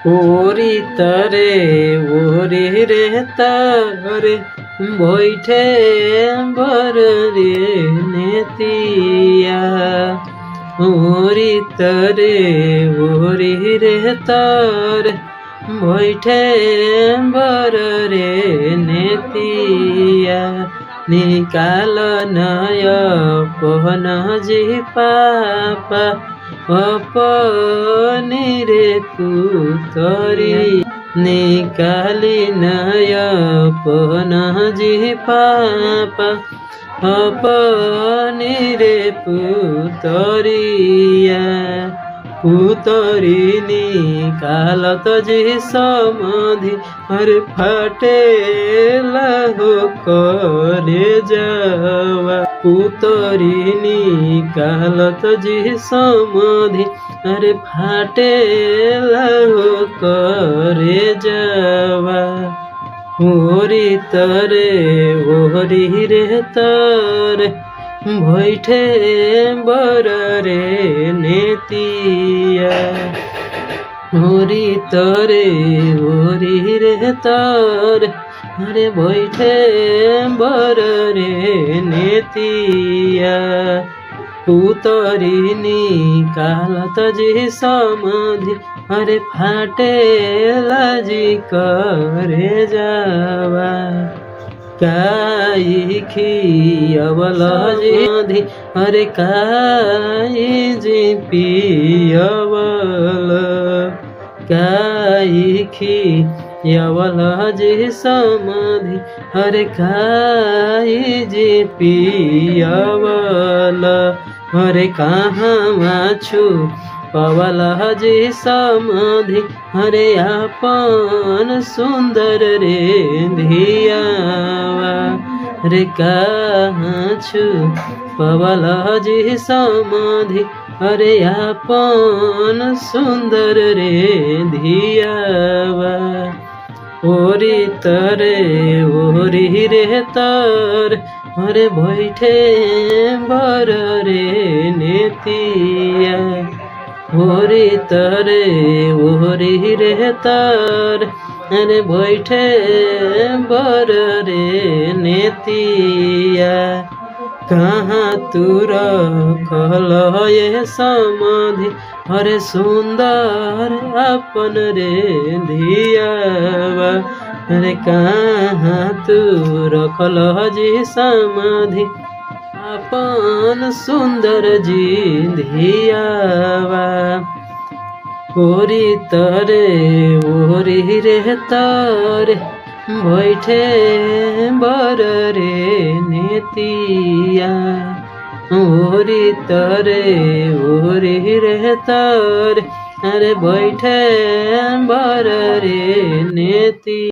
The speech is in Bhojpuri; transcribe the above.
ओरी तरे ओरी रे तरे बैठे बर रे नेतिया। ओरी तरे ओरी रे तरे बैठे बर रे नेतिया। निकाल नय पहन जी पापा अपनी रे पुतरी। निकाली नय पहन जी पापा अपनी रे पुतरिया। पुतरी निकालत जी समाधि अरे फाटे हो करे जावा। पुतरी निकालत जी समाधि अरे फाटे हो करे जावा। ओरी तरे ओरी रे तरे बैठे बर रे नेतिया। ओरी तरे ओरी रे तरे अरे बैठे बर रे नेतिया। पुतरी निकालत जी समाधि अरे फाटे जी करे जावा। काई खियवल जी अरे काई जी पियवल। काई खियवल जी समाधि अरे काई जी पियवल। अरे कहाँ माछु पवल जी समाधि अरे आपन सुंदर रे धियावा। रे कहाँ छु पवल जी समाधि अरे आपन सुंदर रे धियावा। ओरी तरे ओरी रे तरे अरे बैठे बर रे नेतिया। ओरी तरे ओरी रे तरे अरे बैठे बर रे नेतिया। कहाँ तू रखल ये समाधि अरे सुंदर अपन रे धियावा। अरे कहाँ तू रखल जी समाधि अपन सुंदर जी धियावा। ओरी तरे ओरी रे तरे बैठे बर रे नेतिया। ओरी तरे ओरी रे तरे अरे बैठे बर रे नेतिया।